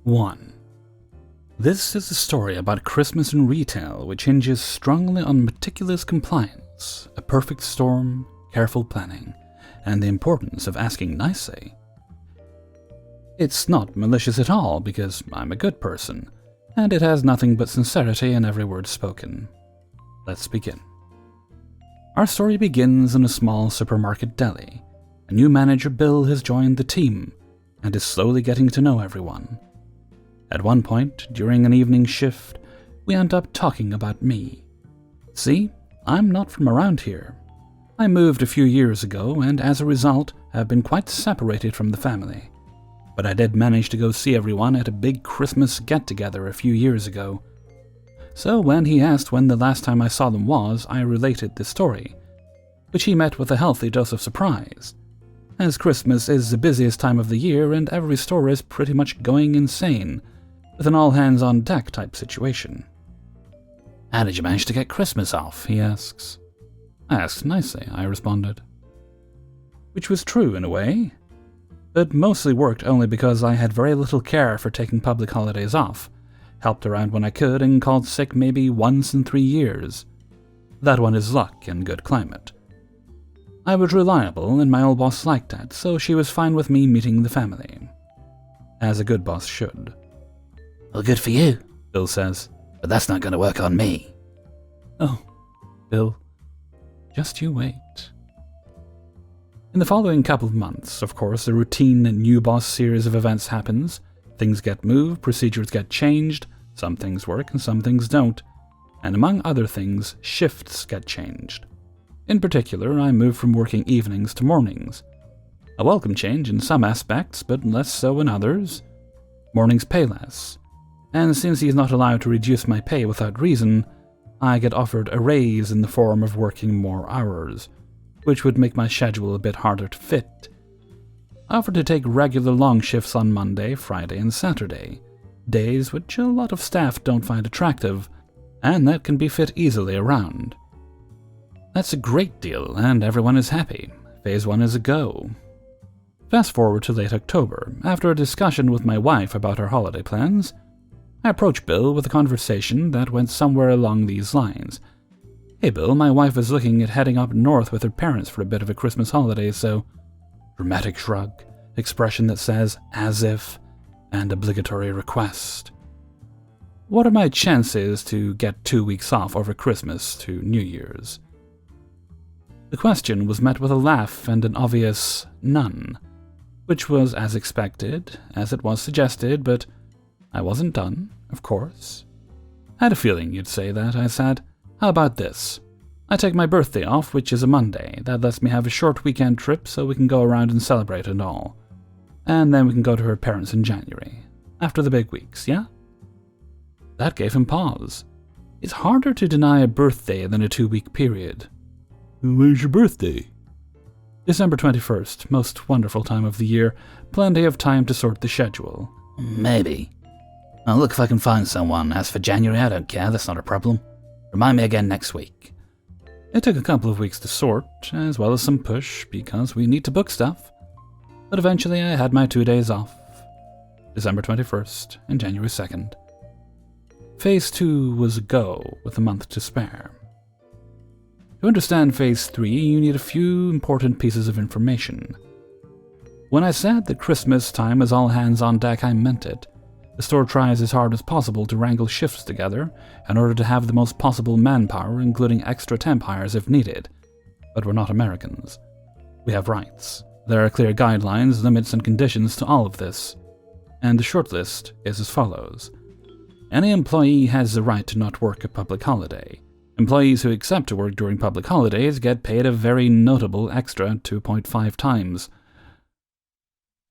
1. This is a story about Christmas in retail which hinges strongly on meticulous compliance, a perfect storm, careful planning, and the importance of asking nicely. It's not malicious at all because I'm a good person, and it has nothing but sincerity in every word spoken. Let's begin. Our story begins in a small supermarket deli. A new manager, Bill, has joined the team and is slowly getting to know everyone. At one point, during an evening shift, we end up talking about me. See, I'm not from around here. I moved a few years ago and as a result have been quite separated from the family. But I did manage to go see everyone at a big Christmas get-together a few years ago. So when he asked when the last time I saw them was, I related the story, which he met with a healthy dose of surprise, as Christmas is the busiest time of the year and every store is pretty much going insane, with an all-hands-on-deck type situation. "How did you manage to get Christmas off?" he asks. I asked nicely, I responded. Which was true in a way, but mostly worked only because I had very little care for taking public holidays off, helped around when I could, and called sick maybe once in 3 years. That one is luck and good climate. I was reliable, and my old boss liked that, so she was fine with me meeting the family. As a good boss should. "Well, good for you," Bill says, "but that's not going to work on me." Oh, Bill, just you wait. In the following couple of months, of course, a routine new boss series of events happens. Things get moved, procedures get changed, some things work and some things don't, and among other things, shifts get changed. In particular, I moved from working evenings to mornings. A welcome change in some aspects, but less so in others. Mornings pay less, and since he's not allowed to reduce my pay without reason, I get offered a raise in the form of working more hours, which would make my schedule a bit harder to fit. I offered to take regular long shifts on Monday, Friday, and Saturday, days which a lot of staff don't find attractive, and that can be fit easily around. That's a great deal, and everyone is happy. Phase 1 is a go. Fast forward to late October. After a discussion with my wife about our holiday plans, I approached Bill with a conversation that went somewhere along these lines. "Hey Bill, my wife is looking at heading up north with her parents for a bit of a Christmas holiday, so..." Dramatic shrug, expression that says, "as if," and obligatory request. What are my chances to get 2 weeks off over Christmas to New Year's? The question was met with a laugh and an obvious none, which was as expected, as it was suggested, but I wasn't done, of course. "I had a feeling you'd say that," I said. "How about this? I take my birthday off, which is a Monday. That lets me have a short weekend trip so we can go around and celebrate and all. And then we can go to her parents in January, after the big weeks, yeah?" That gave him pause. It's harder to deny a birthday than a 2-week period. "When's your birthday?" "December 21st, most wonderful time of the year. Plenty of time to sort the schedule." "Maybe. I'll look if I can find someone. As for January, I don't care, that's not a problem. Remind me again next week." It took a couple of weeks to sort, as well as some push, because we need to book stuff. But eventually I had my 2 days off. December 21st and January 2nd. Phase 2 was a go, with a month to spare. To understand Phase 3, you need a few important pieces of information. When I said that Christmas time is all hands on deck, I meant it. The store tries as hard as possible to wrangle shifts together in order to have the most possible manpower, including extra temp hires if needed. But we're not Americans. We have rights. There are clear guidelines, limits, and conditions to all of this. And the short list is as follows. Any employee has the right to not work a public holiday. Employees who accept to work during public holidays get paid a very notable extra 2.5 times.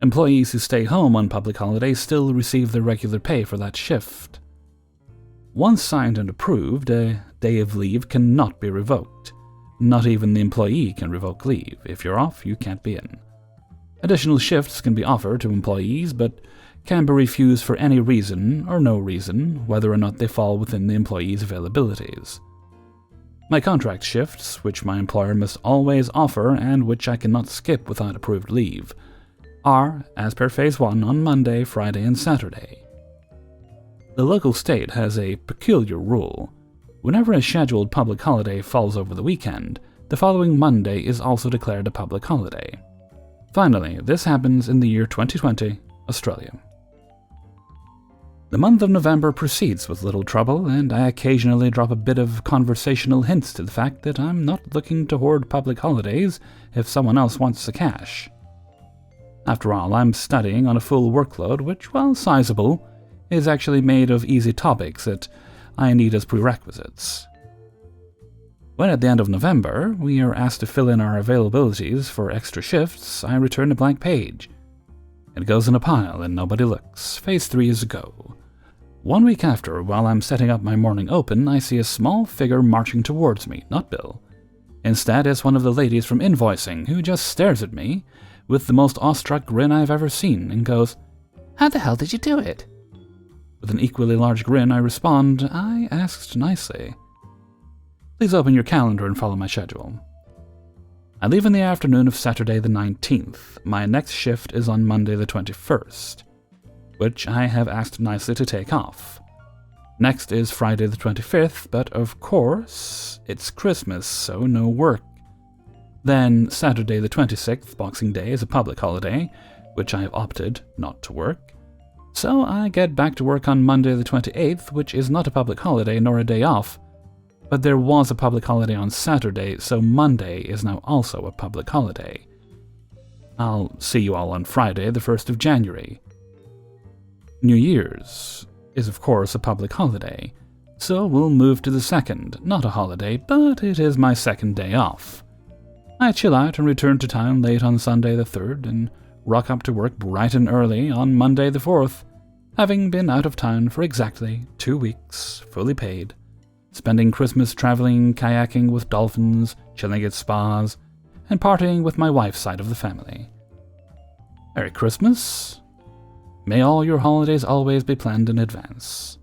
Employees who stay home on public holidays still receive their regular pay for that shift. Once signed and approved, a day of leave cannot be revoked. Not even the employee can revoke leave. If you're off, you can't be in. Additional shifts can be offered to employees, but can be refused for any reason or no reason, whether or not they fall within the employee's availabilities. My contract shifts, which my employer must always offer and which I cannot skip without approved leave, are, as per Phase 1, on Monday, Friday, and Saturday. The local state has a peculiar rule. Whenever a scheduled public holiday falls over the weekend, the following Monday is also declared a public holiday. Finally, this happens in the year 2020, Australia. The month of November proceeds with little trouble, and I occasionally drop a bit of conversational hints to the fact that I'm not looking to hoard public holidays if someone else wants the cash. After all, I'm studying on a full workload which, while sizable, is actually made of easy topics that I need as prerequisites. When at the end of November, we are asked to fill in our availabilities for extra shifts, I return a blank page. It goes in a pile and nobody looks. Phase 3 is a go. 1 week after, while I'm setting up my morning open, I see a small figure marching towards me, not Bill. Instead, it's one of the ladies from invoicing, who just stares at me with the most awestruck grin I've ever seen and goes, "How the hell did you do it?" With an equally large grin, I respond, "I asked nicely. Please open your calendar and follow my schedule." I leave in the afternoon of Saturday the 19th. My next shift is on Monday the 21st, which I have asked nicely to take off. Next is Friday the 25th, but of course, it's Christmas, so no work. Then Saturday the 26th, Boxing Day, is a public holiday, which I have opted not to work. So I get back to work on Monday the 28th, which is not a public holiday nor a day off. But there was a public holiday on Saturday, so Monday is now also a public holiday. I'll see you all on Friday, the 1st of January. New Year's is of course a public holiday, so we'll move to the 2nd, not a holiday, but it is my second day off. I chill out and return to town late on Sunday the 3rd and rock up to work bright and early on Monday the 4th, having been out of town for exactly 2 weeks, fully paid. Spending Christmas traveling, kayaking with dolphins, chilling at spas, and partying with my wife's side of the family. Merry Christmas. May all your holidays always be planned in advance.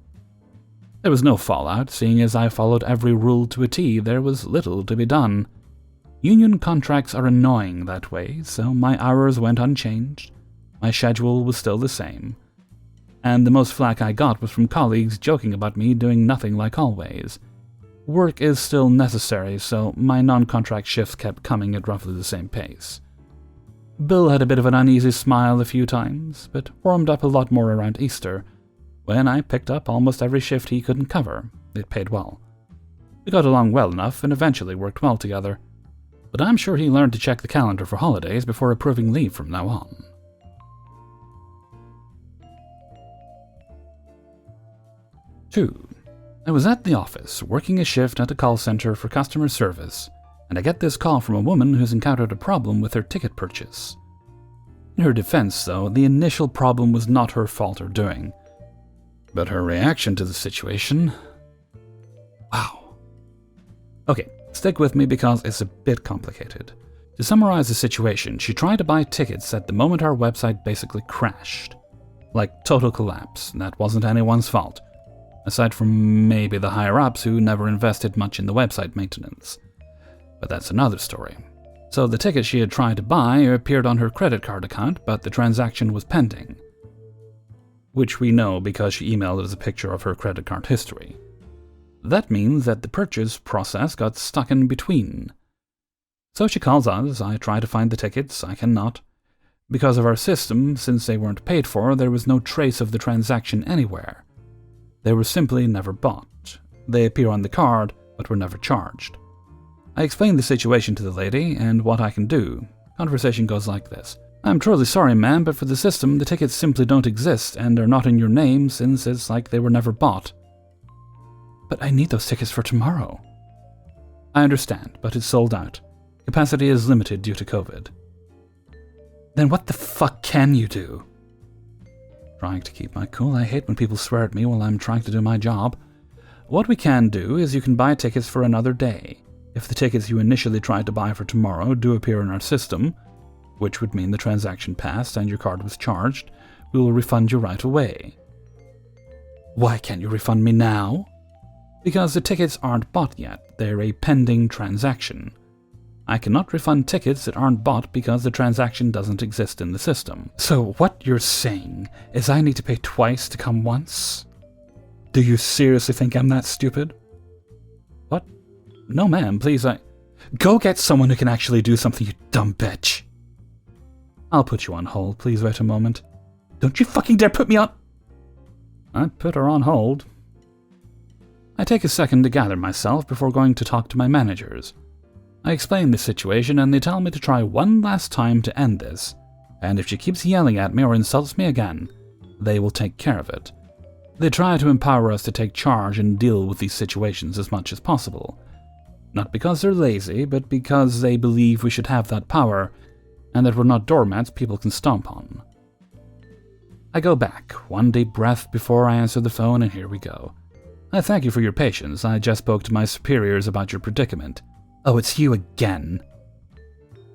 There was no fallout, seeing as I followed every rule to a T. There was little to be done. Union contracts are annoying that way, so my hours went unchanged. My schedule was still the same. And the most flack I got was from colleagues joking about me doing nothing like always. Work is still necessary, so my non-contract shifts kept coming at roughly the same pace. Bill had a bit of an uneasy smile a few times, but warmed up a lot more around Easter, when I picked up almost every shift he couldn't cover. It paid well. We got along well enough and eventually worked well together, but I'm sure he learned to check the calendar for holidays before approving leave from now on. 2. I was at the office, working a shift at a call center for customer service, and I get this call from a woman who's encountered a problem with her ticket purchase. In her defense, though, the initial problem was not her fault or doing, but her reaction to the situation... Wow. Okay, stick with me because it's a bit complicated. To summarize the situation, she tried to buy tickets at the moment our website basically crashed. Like total collapse, and that wasn't anyone's fault. Aside from maybe the higher-ups who never invested much in the website maintenance. But that's another story. So the ticket she had tried to buy appeared on her credit card account, but the transaction was pending. Which we know because she emailed us a picture of her credit card history. That means that the purchase process got stuck in between. So she calls us, I try to find the tickets, I cannot. Because of our system, since they weren't paid for, there was no trace of the transaction anywhere. They were simply never bought. They appear on the card, but were never charged. I explain the situation to the lady and what I can do. Conversation goes like this. "I'm truly sorry, ma'am, but for the system, the tickets simply don't exist and are not in your name since it's like they were never bought." "But I need those tickets for tomorrow." "I understand, but it's sold out. Capacity is limited due to COVID." "Then what the fuck can you do?" Trying to keep my cool. I hate when people swear at me while I'm trying to do my job. "What we can do is you can buy tickets for another day. If the tickets you initially tried to buy for tomorrow do appear in our system, which would mean the transaction passed and your card was charged, we will refund you right away." "Why can't you refund me now?" "Because the tickets aren't bought yet. They're a pending transaction. I cannot refund tickets that aren't bought because the transaction doesn't exist in the system." "So what you're saying is I need to pay twice to come once?" Do you seriously think I'm that stupid? What? No, ma'am, please, Go get someone who can actually do something, you dumb bitch. I'll put you on hold. Please wait a moment. Don't you fucking dare put me on... I put her on hold. I take a second to gather myself before going to talk to my managers. I explain the situation and they tell me to try one last time to end this, and if she keeps yelling at me or insults me again, they will take care of it. They try to empower us to take charge and deal with these situations as much as possible. Not because they're lazy, but because they believe we should have that power, and that we're not doormats people can stomp on. I go back, one deep breath before I answer the phone, and here we go. I thank you for your patience. I just spoke to my superiors about your predicament. Oh, it's you again.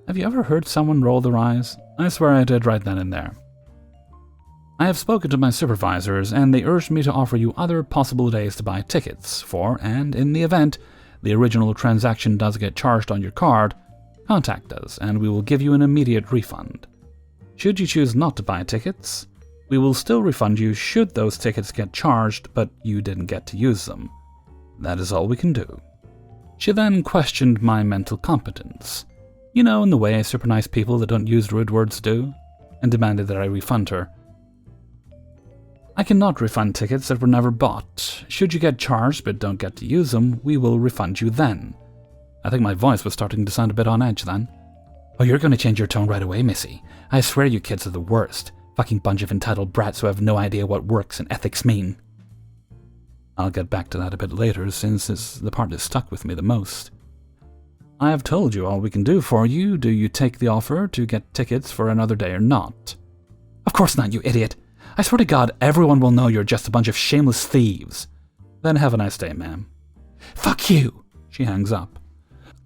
Have you ever heard someone roll their eyes? I swear I did right then and there. I have spoken to my supervisors, and they urged me to offer you other possible days to buy tickets for, and in the event the original transaction does get charged on your card, contact us, and we will give you an immediate refund. Should you choose not to buy tickets, we will still refund you should those tickets get charged, but you didn't get to use them. That is all we can do. She then questioned my mental competence, you know, in the way super nice people that don't use rude words do, and demanded that I refund her. I cannot refund tickets that were never bought. Should you get charged but don't get to use them, we will refund you then. I think my voice was starting to sound a bit on edge then. Oh, you're going to change your tone right away, missy. I swear you kids are the worst. Fucking bunch of entitled brats who have no idea what works and ethics mean. I'll get back to that a bit later, since it's the part that stuck with me the most. I have told you all we can do for you. Do you take the offer to get tickets for another day or not? Of course not, you idiot. I swear to God, everyone will know you're just a bunch of shameless thieves. Then have a nice day, ma'am. Fuck you! She hangs up.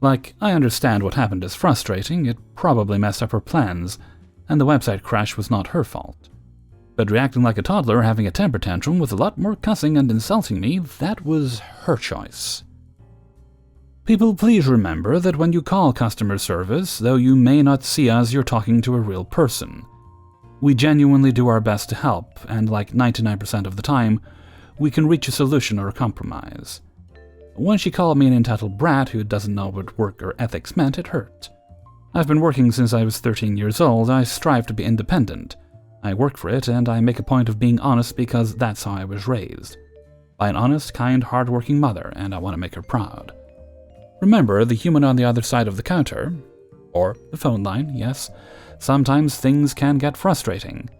Like, I understand what happened is frustrating. It probably messed up her plans, and the website crash was not her fault. But reacting like a toddler, having a temper tantrum with a lot more cussing and insulting me, that was her choice. People, please remember that when you call customer service, though you may not see us, you're talking to a real person. We genuinely do our best to help, and like 99% of the time, we can reach a solution or a compromise. When she called me an entitled brat who doesn't know what work or ethics meant, it hurt. I've been working since I was 13 years old. I strive to be independent. I work for it, and I make a point of being honest because that's how I was raised. By an honest, kind, hard-working mother, and I want to make her proud. Remember, the human on the other side of the counter, or the phone line, yes, sometimes things can get frustrating.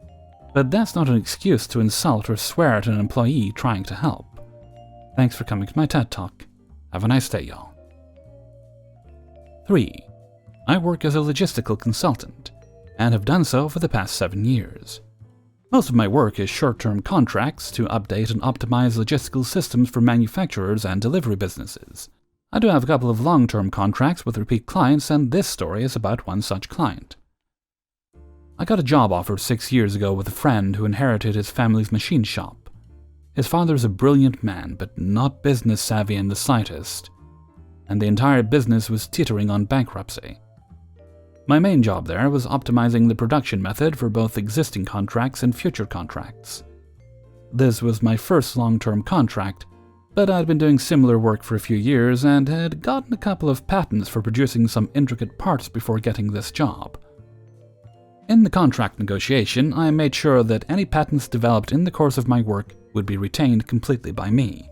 But that's not an excuse to insult or swear at an employee trying to help. Thanks for coming to my TED Talk. Have a nice day, y'all. 3. I work as a logistical consultant, and have done so for the past 7 years. Most of my work is short-term contracts to update and optimize logistical systems for manufacturers and delivery businesses. I do have a couple of long-term contracts with repeat clients, and this story is about one such client. I got a job offer 6 years ago with a friend who inherited his family's machine shop. His father's a brilliant man, but not business savvy in the slightest, and the entire business was teetering on bankruptcy. My main job there was optimizing the production method for both existing contracts and future contracts. This was my first long-term contract, but I'd been doing similar work for a few years and had gotten a couple of patents for producing some intricate parts before getting this job. In the contract negotiation, I made sure that any patents developed in the course of my work would be retained completely by me.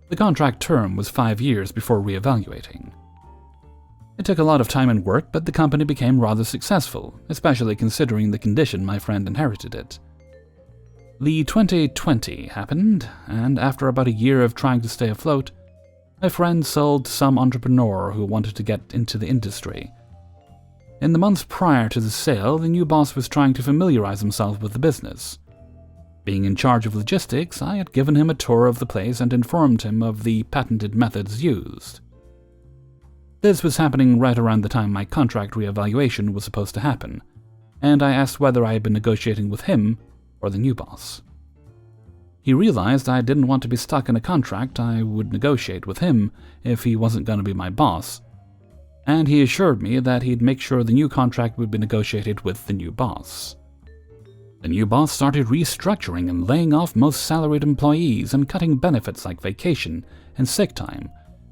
The contract term was 5 years before reevaluating. It took a lot of time and work, but the company became rather successful, especially considering the condition my friend inherited it. The 2020 happened, and after about a year of trying to stay afloat, my friend sold to some entrepreneur who wanted to get into the industry. In the months prior to the sale, the new boss was trying to familiarize himself with the business. Being in charge of logistics, I had given him a tour of the place and informed him of the patented methods used. This was happening right around the time my contract reevaluation was supposed to happen, and I asked whether I had been negotiating with him or the new boss. He realized I didn't want to be stuck in a contract. I would negotiate with him if he wasn't going to be my boss, and he assured me that he'd make sure the new contract would be negotiated with the new boss. The new boss started restructuring and laying off most salaried employees and cutting benefits like vacation and sick time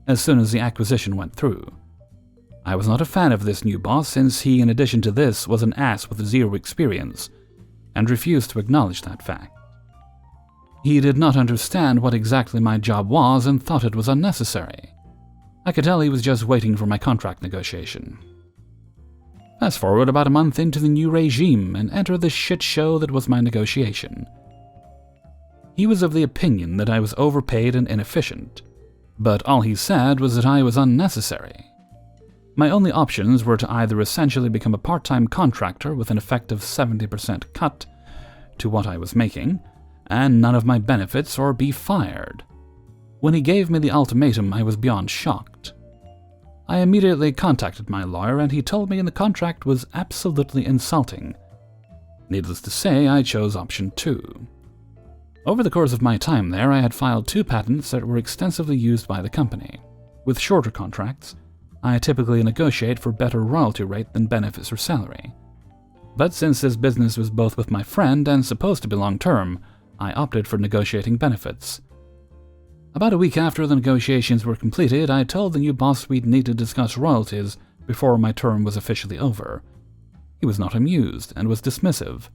as soon as the acquisition went through. I was not a fan of this new boss since he, in addition to this, was an ass with zero experience and refused to acknowledge that fact. He did not understand what exactly my job was and thought it was unnecessary. I could tell he was just waiting for my contract negotiation. Fast forward about a month into the new regime and enter the shit show that was my negotiation. He was of the opinion that I was overpaid and inefficient, but all he said was that I was unnecessary. My only options were to either essentially become a part-time contractor with an effective 70% cut to what I was making, and none of my benefits, or be fired. When he gave me the ultimatum, I was beyond shocked. I immediately contacted my lawyer and he told me the contract was absolutely insulting. Needless to say, I chose option 2. Over the course of my time there, I had filed 2 patents that were extensively used by the company. With shorter contracts, I typically negotiate for better royalty rate than benefits or salary. But since this business was both with my friend and supposed to be long-term, I opted for negotiating benefits. About a week after the negotiations were completed, I told the new boss we'd need to discuss royalties before my term was officially over. He was not amused and was dismissive.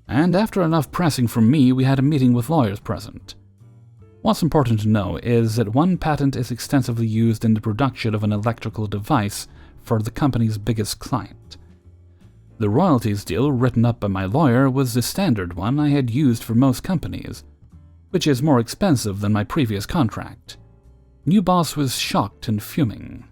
And after enough pressing from me, we had a meeting with lawyers present. What's important to know is that one patent is extensively used in the production of an electrical device for the company's biggest client. The royalties deal written up by my lawyer was the standard one I had used for most companies, which is more expensive than my previous contract. New boss was shocked and fuming,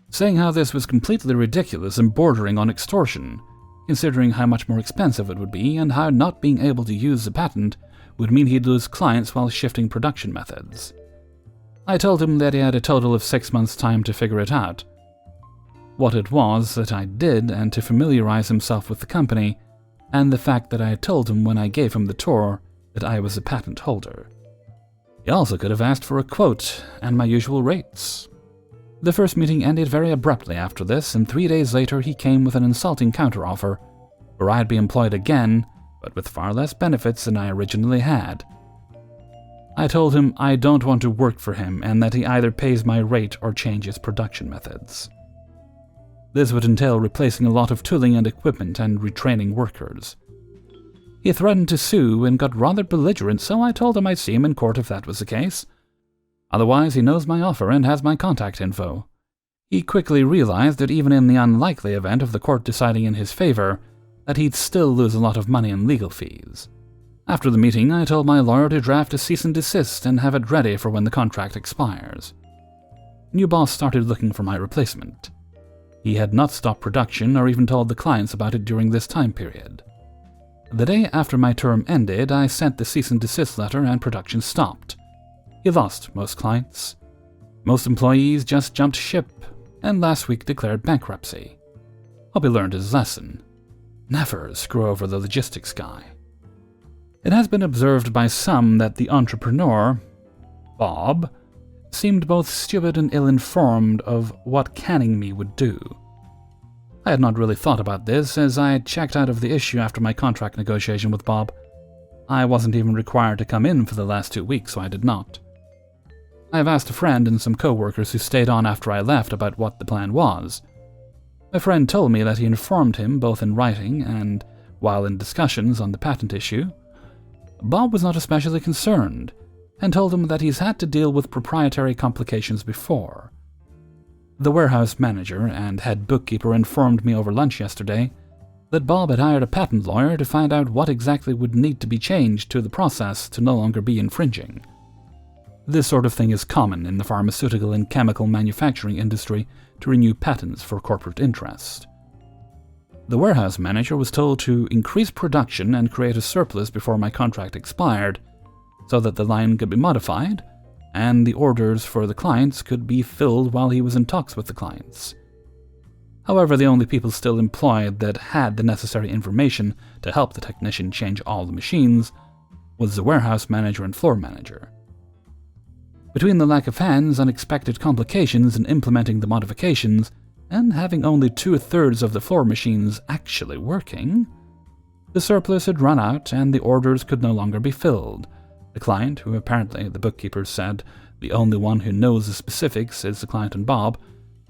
saying how this was completely ridiculous and bordering on extortion, considering how much more expensive it would be and how not being able to use the patent would mean he'd lose clients while shifting production methods. I told him that he had a total of 6 months' time to figure it out, what it was that I did, and to familiarize himself with the company, and the fact that I had told him when I gave him the tour that I was a patent holder. He also could have asked for a quote and my usual rates. The first meeting ended very abruptly after this, and 3 days later he came with an insulting counteroffer, where I'd be employed again, but with far less benefits than I originally had. I told him I don't want to work for him and that he either pays my rate or changes production methods. This would entail replacing a lot of tooling and equipment and retraining workers. He threatened to sue and got rather belligerent, so I told him I'd see him in court if that was the case. Otherwise, he knows my offer and has my contact info. He quickly realized that even in the unlikely event of the court deciding in his favor, that he'd still lose a lot of money in legal fees. After the meeting, I told my lawyer to draft a cease and desist and have it ready for when the contract expires. New boss started looking for my replacement. He had not stopped production or even told the clients about it during this time period. The day after my term ended, I sent the cease and desist letter and production stopped. He lost most clients. Most employees just jumped ship, and last week declared bankruptcy. Hope he learned his lesson. Never screw over the logistics guy. It has been observed by some that the entrepreneur, Bob, seemed both stupid and ill-informed of what canning me would do. I had not really thought about this, as I had checked out of the issue after my contract negotiation with Bob. I wasn't even required to come in for the last 2 weeks, so I did not. I have asked a friend and some co-workers who stayed on after I left about what the plan was. My friend told me that he informed him both in writing and while in discussions on the patent issue. Bob was not especially concerned, and told him that he's had to deal with proprietary complications before. The warehouse manager and head bookkeeper informed me over lunch yesterday that Bob had hired a patent lawyer to find out what exactly would need to be changed to the process to no longer be infringing. This sort of thing is common in the pharmaceutical and chemical manufacturing industry to renew patents for corporate interest. The warehouse manager was told to increase production and create a surplus before my contract expired, so that the line could be modified, and the orders for the clients could be filled while he was in talks with the clients. However, the only people still employed that had the necessary information to help the technician change all the machines was the warehouse manager and floor manager. Between the lack of hands, unexpected complications in implementing the modifications, and having only 2/3 of the floor machines actually working, The surplus had run out and the orders could no longer be filled. The client, who apparently the bookkeeper said the only one who knows the specifics is the client and Bob,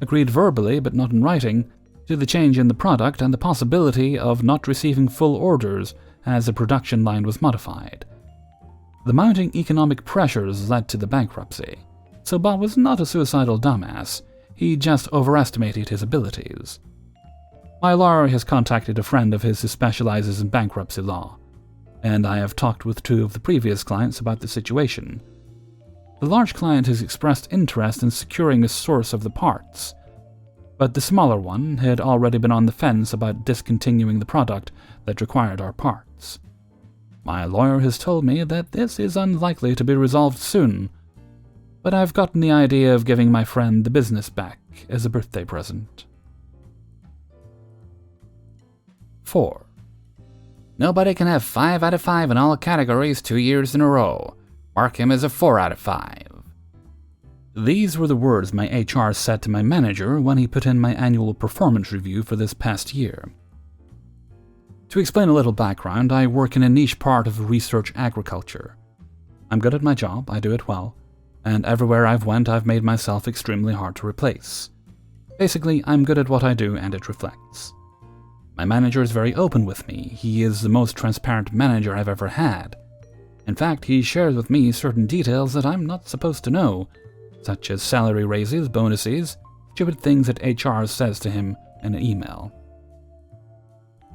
agreed verbally but not in writing to the change in the product and the possibility of not receiving full orders as the production line was modified. The mounting economic pressures led to the bankruptcy, so Bob was not a suicidal dumbass, he just overestimated his abilities. My lawyer has contacted a friend of his who specializes in bankruptcy law, and I have talked with 2 of the previous clients about the situation. The large client has expressed interest in securing a source of the parts, but the smaller one had already been on the fence about discontinuing the product that required our parts. My lawyer has told me that this is unlikely to be resolved soon, but I've gotten the idea of giving my friend the business back as a birthday present. 4. Nobody can have 5 out of 5 in all categories 2 years in a row. Mark him as a 4 out of 5. These were the words my HR said to my manager when he put in my annual performance review for this past year. To explain a little background, I work in a niche part of research agriculture. I'm good at my job, I do it well, and everywhere I've went I've made myself extremely hard to replace. Basically, I'm good at what I do and it reflects. My manager is very open with me. He is the most transparent manager I've ever had. In fact, he shares with me certain details that I'm not supposed to know, such as salary raises, bonuses, stupid things that HR says to him in an email.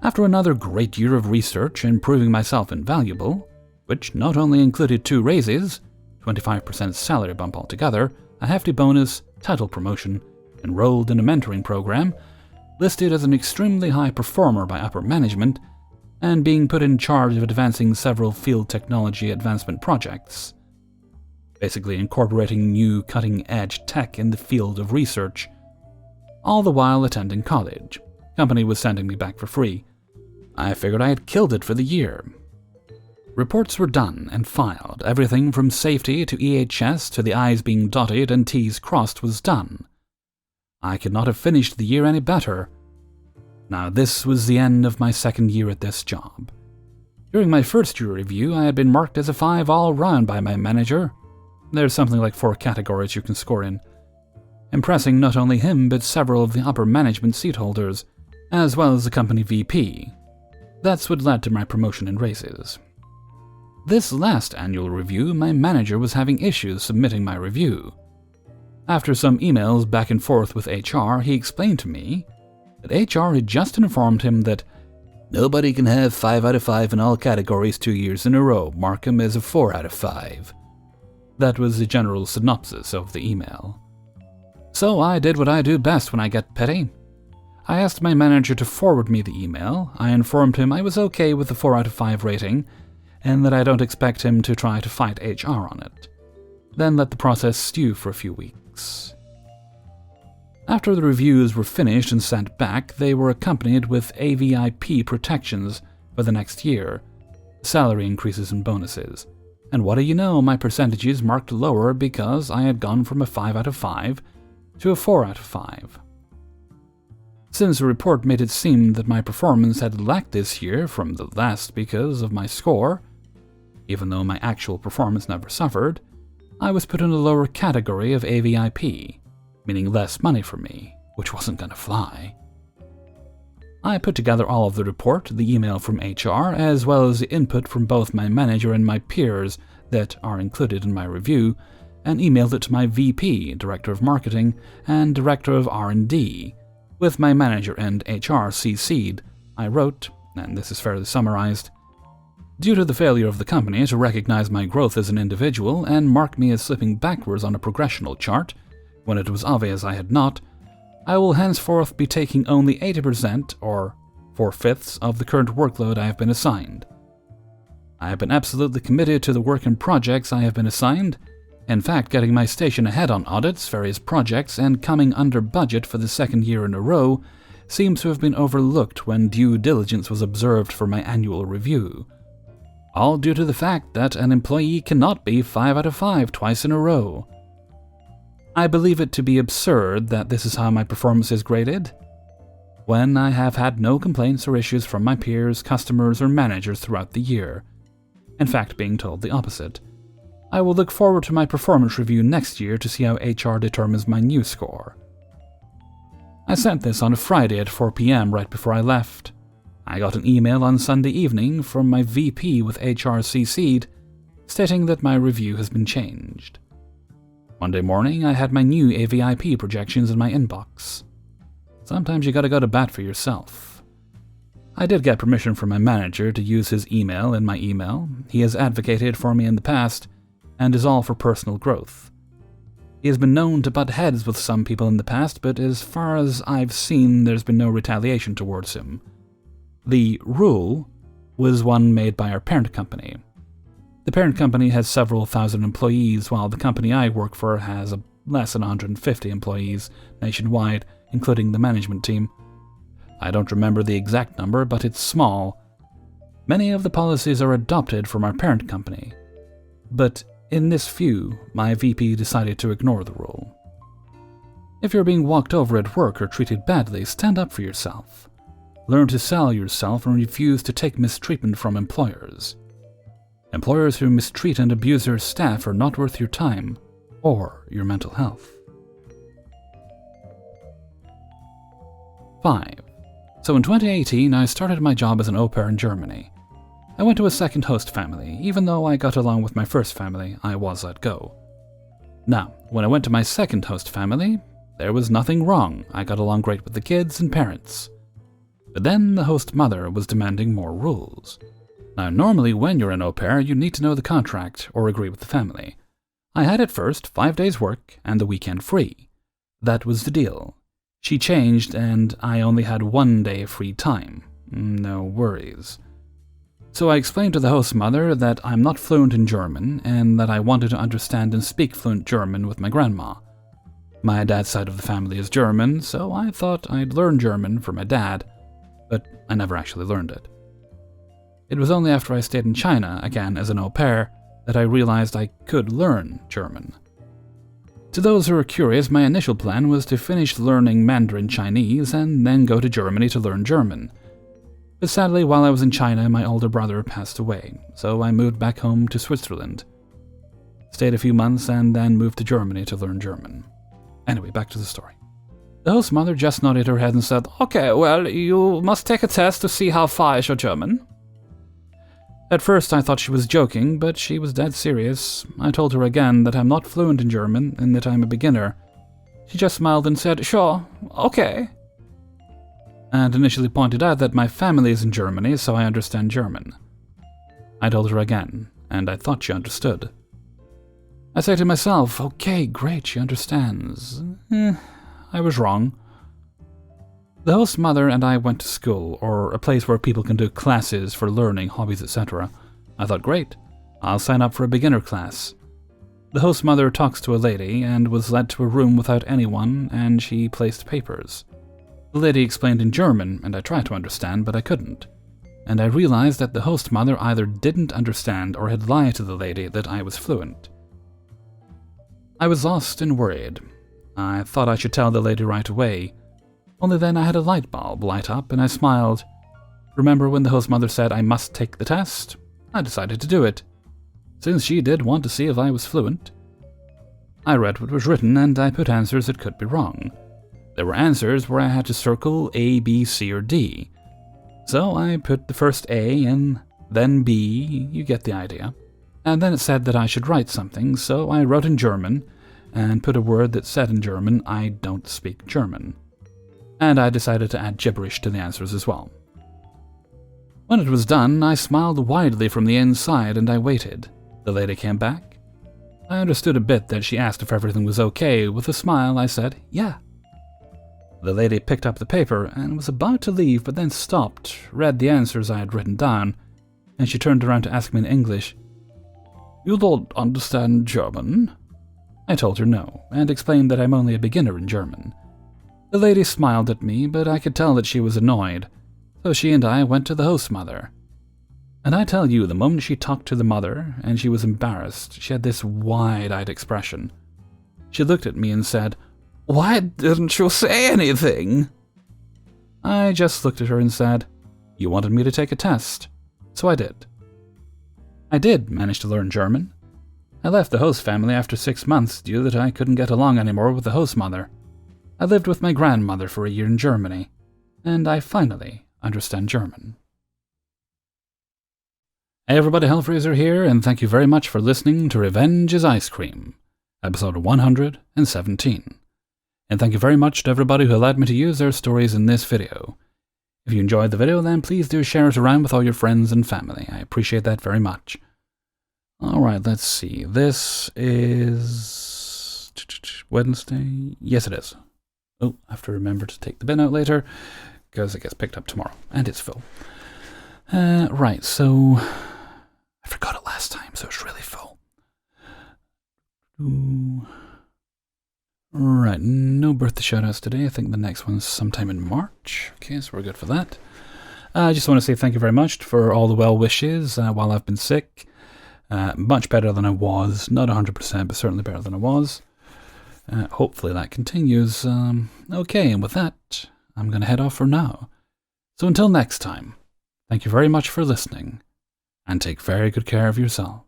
After another great year of research and proving myself invaluable, which not only included 2 raises, 25% salary bump altogether, a hefty bonus, title promotion, enrolled in a mentoring program, listed as an extremely high performer by upper management, and being put in charge of advancing several field technology advancement projects, basically incorporating new cutting-edge tech in the field of research, all the while attending college. Company was sending me back for free. I figured I had killed it for the year. Reports were done and filed. Everything from safety to EHS to the I's being dotted and T's crossed was done. I could not have finished the year any better. Now this was the end of my second year at this job. During my first year review, I had been marked as a 5 all round by my manager. There's something like 4 categories you can score in, impressing not only him but several of the upper management seat holders, as well as the company VP. That's what led to my promotion and raises. This last annual review, my manager was having issues submitting my review. After some emails back and forth with HR, he explained to me that HR had just informed him that nobody can have 5 out of 5 in all categories 2 years in a row. Mark him as a 4 out of 5. That was the general synopsis of the email. So I did what I do best when I get petty. I asked my manager to forward me the email. I informed him I was okay with the 4 out of 5 rating, and that I don't expect him to try to fight HR on it. Then let the process stew for a few weeks. After the reviews were finished and sent back, they were accompanied with AVIP protections for the next year, salary increases and bonuses. And what do you know, my percentages marked lower because I had gone from a 5 out of 5 to a 4 out of 5. Since the report made it seem that my performance had lacked this year from the last because of my score, even though my actual performance never suffered, I was put in a lower category of AVIP, meaning less money for me, which wasn't gonna fly. I put together all of the report, the email from HR, as well as the input from both my manager and my peers that are included in my review, and emailed it to my VP, Director of Marketing, and Director of R&D. With my manager and HR CC'd, I wrote, and this is fairly summarized, due to the failure of the company to recognize my growth as an individual and mark me as slipping backwards on a progressional chart, when it was obvious I had not, I will henceforth be taking only 80% or 4/5 of the current workload I have been assigned. I have been absolutely committed to the work and projects I have been assigned, in fact getting my station ahead on audits, various projects, and coming under budget for the second year in a row seems to have been overlooked when due diligence was observed for my annual review. All due to the fact that an employee cannot be 5 out of 5 twice in a row. I believe it to be absurd that this is how my performance is graded. when I have had no complaints or issues from my peers, customers, or managers throughout the year. In fact, being told the opposite. I will look forward to my performance review next year to see how HR determines my new score. I sent this on a Friday at 4 p.m. right before I left. I got an email on Sunday evening from my VP with HR CC'd, stating that my review has been changed. Monday morning, I had my new AVIP projections in my inbox. Sometimes you gotta go to bat for yourself. I did get permission from my manager to use his email in my email. He has advocated for me in the past, and is all for personal growth. He has been known to butt heads with some people in the past, but as far as I've seen, there's been no retaliation towards him. The rule was one made by our parent company. The parent company has several thousand employees, while the company I work for has less than 150 employees nationwide, including the management team. I don't remember the exact number, but it's small. Many of the policies are adopted from our parent company. But in this view, my VP decided to ignore the rule. If you're being walked over at work or treated badly, stand up for yourself. Learn to sell yourself and refuse to take mistreatment from employers. Employers who mistreat and abuse their staff are not worth your time or your mental health. 5. So in 2018, I started my job as an au pair in Germany. I went to a second host family. Even though I got along with my first family, I was let go. Now, when I went to my second host family, there was nothing wrong. I got along great with the kids and parents. But then the host mother was demanding more rules. Now, normally when you're an au pair, you need to know the contract or agree with the family. I had at first 5 days work and the weekend free. That was the deal. She changed and I only had 1 day free time. No worries. So I explained to the host mother that I'm not fluent in German and that I wanted to understand and speak fluent German with my grandma. My dad's side of the family is German, so I thought I'd learn German for my dad, but I never actually learned it. It was only after I stayed in China, again as an au pair, that I realized I could learn German. To those who are curious, my initial plan was to finish learning Mandarin Chinese and then go to Germany to learn German. But sadly, while I was in China, my older brother passed away, so I moved back home to Switzerland. Stayed a few months and then moved to Germany to learn German. Anyway, back to the story. The host mother just nodded her head and said, "Okay, well, you must take a test to see how far is your German." At first I thought she was joking, but she was dead serious. I told her again that I'm not fluent in German and that I'm a beginner. She just smiled and said, "Sure, okay." And initially pointed out that my family is in Germany, so I understand German. I told her again, and I thought she understood. I say to myself, okay, great, she understands. I was wrong. The host mother and I went to school, or a place where people can do classes for learning, hobbies, etc. I thought, great, I'll sign up for a beginner class. The host mother talks to a lady and was led to a room without anyone, and she placed papers. The lady explained in German, and I tried to understand, but I couldn't. And I realized that the host mother either didn't understand or had lied to the lady that I was fluent. I was lost and worried. I thought I should tell the lady right away. Only then I had a light bulb light up and I smiled. Remember when the host mother said I must take the test? I decided to do it, since she did want to see if I was fluent. I read what was written and I put answers that could be wrong. There were answers where I had to circle A, B, C, or D. So I put the first A and then B, you get the idea. And then it said that I should write something, so I wrote in German and put a word that said in German, I don't speak German. And I decided to add gibberish to the answers as well. When it was done, I smiled widely from the inside and I waited. The lady came back. I understood a bit that she asked if everything was okay. With a smile, I said, yeah. The lady picked up the paper and was about to leave, but then stopped, read the answers I had written down, and she turned around to ask me in English, "You don't understand German?" I told her no, and explained that I'm only a beginner in German. The lady smiled at me, but I could tell that she was annoyed, so she and I went to the host mother. And I tell you, the moment she talked to the mother, and she was embarrassed, she had this wide-eyed expression. She looked at me and said, "Why didn't you say anything?" I just looked at her and said, "You wanted me to take a test." So I did. I did manage to learn German. I left the host family after 6 months due that I couldn't get along anymore with the host mother. I lived with my grandmother for a year in Germany, and I finally understand German. Hey everybody, Hellfreezer here, and thank you very much for listening to Revenge is Ice Cream, episode 117. And thank you very much to everybody who allowed me to use their stories in this video. If you enjoyed the video, then please do share it around with all your friends and family. I appreciate that very much. Alright, let's see. This is Wednesday? Yes, it is. Oh, I have to remember to take the bin out later, because it gets picked up tomorrow, and it's full. Right, so I forgot it last time, so it's really full. Right, no birthday shoutouts today. I think the next one's sometime in March. Okay, so we're good for that. I just want to say thank you very much for all the well wishes while I've been sick. Much better than I was. Not 100%, but certainly better than I was. Hopefully that continues. Okay, and with that, I'm going to head off for now. So until next time, thank you very much for listening, and take very good care of yourself.